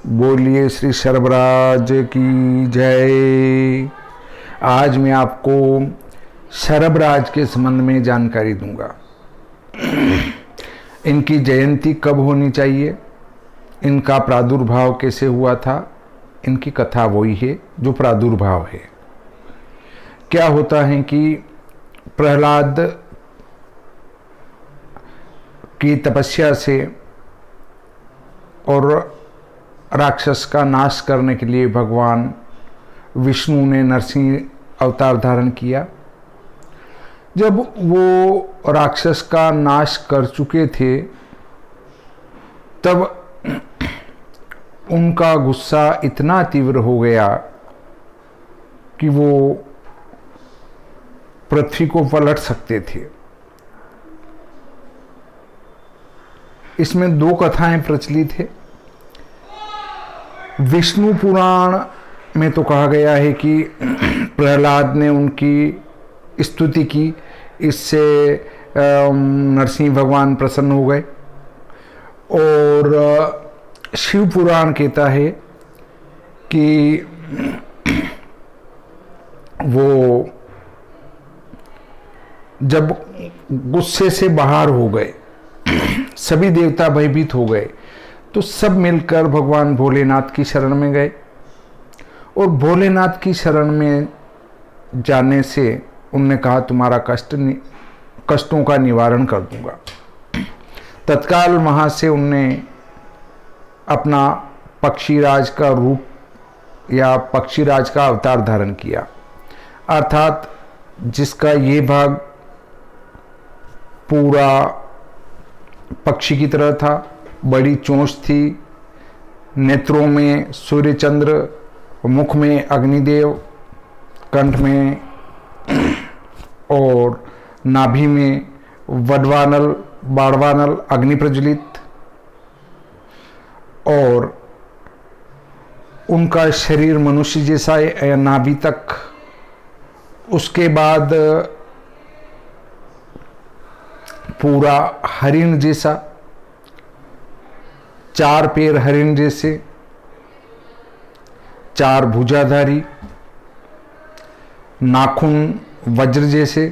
बोलिए श्री शरभराज की जय। आज मैं आपको शरभराज के संबंध में जानकारी दूंगा। इनकी जयंती कब होनी चाहिए, इनका प्रादुर्भाव कैसे हुआ था, इनकी कथा वही है जो प्रादुर्भाव है। क्या होता है कि प्रहलाद की तपस्या से और राक्षस का नाश करने के लिए भगवान विष्णु ने नरसिंह अवतार धारण किया। जब वो राक्षस का नाश कर चुके थे तब उनका गुस्सा इतना तीव्र हो गया कि वो पृथ्वी को पलट सकते थे। इसमें दो कथाएं प्रचलित है। विष्णु पुराण में तो कहा गया है कि प्रहलाद ने उनकी स्तुति की, इससे नरसिंह भगवान प्रसन्न हो गए। और शिव पुराण कहता है कि वो जब गुस्से से बाहर हो गए, सभी देवता भयभीत हो गए, तो सब मिलकर भगवान भोलेनाथ की शरण में गए। और भोलेनाथ की शरण में जाने से उनने कहा तुम्हारा कष्टों का निवारण कर दूंगा। तत्काल वहाँ से उनने अपना पक्षीराज का रूप या पक्षीराज का अवतार धारण किया, अर्थात जिसका ये भाग पूरा पक्षी की तरह था, बड़ी चोंच थी, नेत्रों में सूर्य चंद्र, मुख में अग्निदेव, कंठ में और नाभि में वडवानल बाड़वानल अग्नि प्रज्वलित, और उनका शरीर मनुष्य जैसा है नाभि तक। उसके बाद पूरा हरिण जैसा, चार पैर हरिण जैसे, चार भुजाधारी, नाखून वज्र जैसे,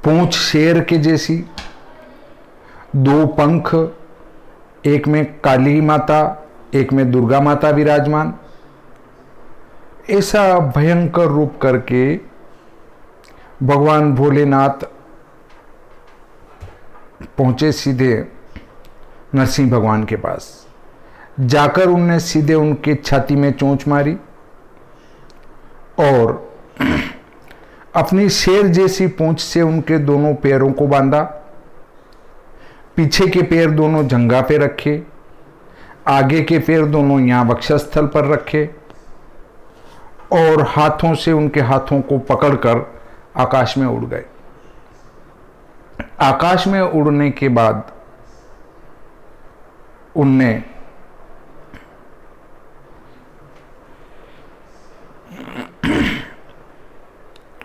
पूंछ शेर के जैसी, दो पंख, एक में काली माता एक में दुर्गा माता विराजमान। ऐसा भयंकर रूप करके भगवान भोलेनाथ पहुंचे सीधे नरसिंह भगवान के पास। जाकर उनने सीधे उनके छाती में चोंच मारी और अपनी शेर जैसी पूंछ से उनके दोनों पैरों को बांधा, पीछे के पैर दोनों जंघा पे रखे, आगे के पैर दोनों यहाँ वक्षस्थल पर रखे और हाथों से उनके हाथों को पकड़कर आकाश में उड़ गए। आकाश में उड़ने के बाद उनने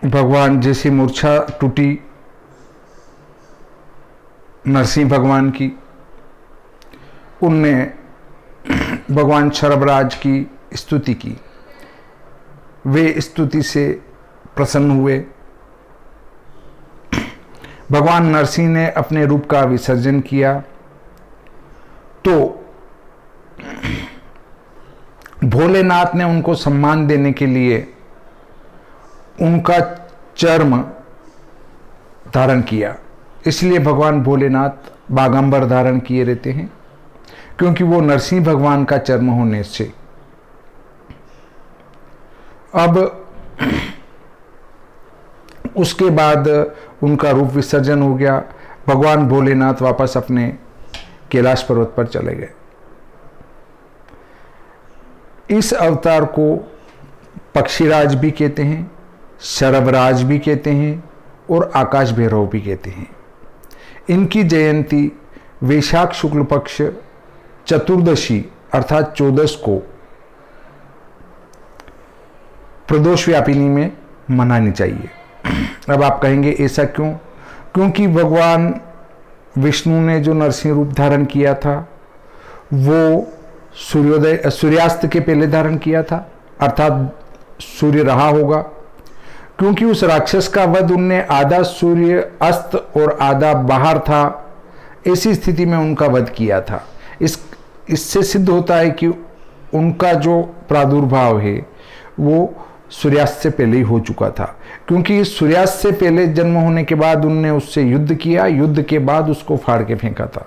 भगवान जैसी मूर्छा टूटी नरसिंह भगवान की, उनने भगवान शरभराज की स्तुति की। वे स्तुति से प्रसन्न हुए। भगवान नरसिंह ने अपने रूप का विसर्जन किया तो भोलेनाथ ने उनको सम्मान देने के लिए उनका चर्म धारण किया। इसलिए भगवान भोलेनाथ बागंबर धारण किए रहते हैं, क्योंकि वो नरसिंह भगवान का चर्म होने से। अब उसके बाद उनका रूप विसर्जन हो गया। भगवान भोलेनाथ वापस अपने कैलाश पर्वत पर चले गए। इस अवतार को पक्षीराज भी कहते हैं, शरभराज भी कहते हैं और आकाश भैरव भी कहते हैं। इनकी जयंती वैशाख शुक्ल पक्ष चतुर्दशी अर्थात 14 को प्रदोष व्यापिनी में मनानी चाहिए। अब आप कहेंगे ऐसा क्यों? क्योंकि भगवान विष्णु ने जो नरसिंह रूप धारण किया था वो सूर्यास्त के पहले धारण किया था, अर्थात सूर्य रहा होगा, क्योंकि उस राक्षस का वध उनने आधा सूर्य अस्त और आधा बाहर था, ऐसी स्थिति में उनका वध किया था। इससे सिद्ध होता है कि उनका जो प्रादुर्भाव है वो सूर्यास्त से पहले ही हो चुका था, क्योंकि सूर्यास्त से पहले जन्म होने के बाद उनने उससे युद्ध किया, युद्ध के बाद उसको फाड़ के फेंका था।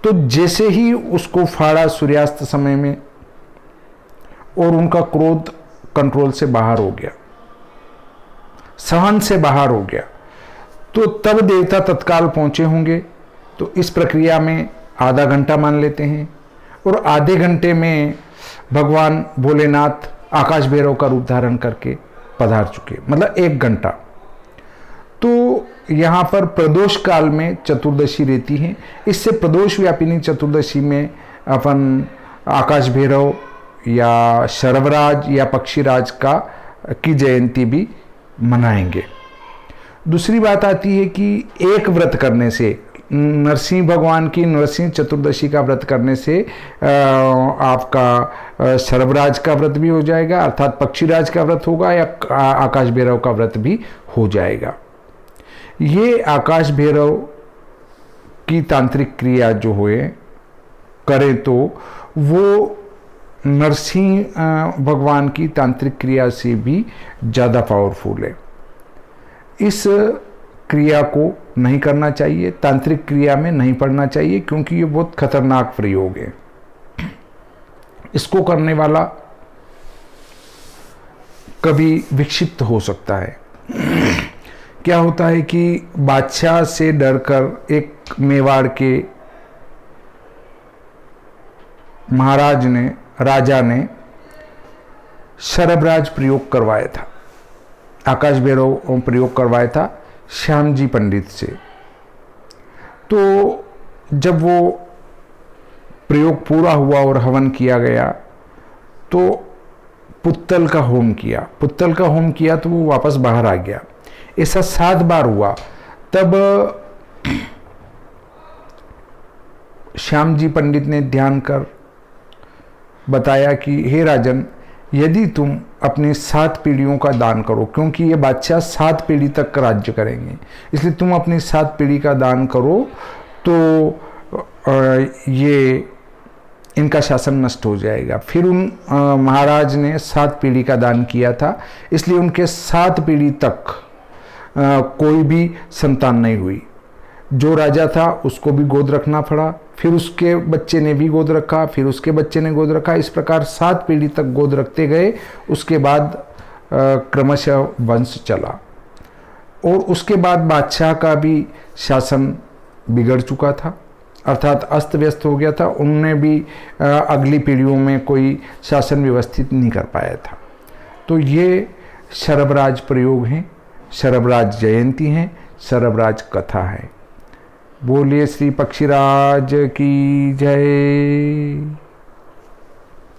तो जैसे ही उसको फाड़ा सूर्यास्त समय में, और उनका क्रोध कंट्रोल से बाहर हो गया, सहन से बाहर हो गया, तो तब देवता तत्काल पहुंचे होंगे। तो इस प्रक्रिया में आधा घंटा मान लेते हैं, और आधे घंटे में भगवान भोलेनाथ आकाश भैरव का रूप धारण करके पधार चुके, मतलब 1 घंटा। तो यहाँ पर प्रदोष काल में चतुर्दशी रहती है, इससे प्रदोष व्यापिनी चतुर्दशी में अपन आकाश भैरव या शर्वराज या पक्षीराज की जयंती भी मनाएंगे। दूसरी बात आती है कि एक व्रत करने से, नरसिंह भगवान की नरसिंह चतुर्दशी का व्रत करने से आपका सर्वराज का व्रत भी हो जाएगा, अर्थात पक्षीराज का व्रत होगा, या आकाश भैरव का व्रत भी हो जाएगा। ये आकाश भैरव की तांत्रिक क्रिया जो हुए करें तो वो नरसिंह भगवान की तांत्रिक क्रिया से भी ज़्यादा पावरफुल है। इस क्रिया को नहीं करना चाहिए, तांत्रिक क्रिया में नहीं पढ़ना चाहिए, क्योंकि ये बहुत खतरनाक प्रयोग है। इसको करने वाला कभी विक्षिप्त हो सकता है। क्या होता है कि बादशाह से डरकर एक मेवाड़ के राजा ने शरबराज प्रयोग करवाया था, आकाश भैरव प्रयोग करवाया था श्याम जी पंडित से। तो जब वो प्रयोग पूरा हुआ और हवन किया गया तो पुत्तल का होम किया तो वो वापस बाहर आ गया। ऐसा 7 बार हुआ। तब श्याम जी पंडित ने ध्यान कर बताया कि हे राजन, यदि तुम अपनी 7 पीढ़ियों का दान करो, क्योंकि ये बादशाह 7 पीढ़ी तक राज्य करेंगे, इसलिए तुम अपनी 7 पीढ़ी का दान करो तो ये इनका शासन नष्ट हो जाएगा। फिर उन महाराज ने 7 पीढ़ी का दान किया था, इसलिए उनके 7 पीढ़ी तक कोई भी संतान नहीं हुई। जो राजा था उसको भी गोद रखना पड़ा, फिर उसके बच्चे ने भी गोद रखा, फिर उसके बच्चे ने गोद रखा, इस प्रकार 7 पीढ़ी तक गोद रखते गए। उसके बाद क्रमशः वंश चला, और उसके बाद बादशाह का भी शासन बिगड़ चुका था, अर्थात अस्त व्यस्त हो गया था। उनने भी अगली पीढ़ियों में कोई शासन व्यवस्थित नहीं कर पाया था। तो ये शरबराज प्रयोग हैं, शरबराज जयंती हैं, शरबराज कथा है। बोलिए श्री पक्षीराज की जय।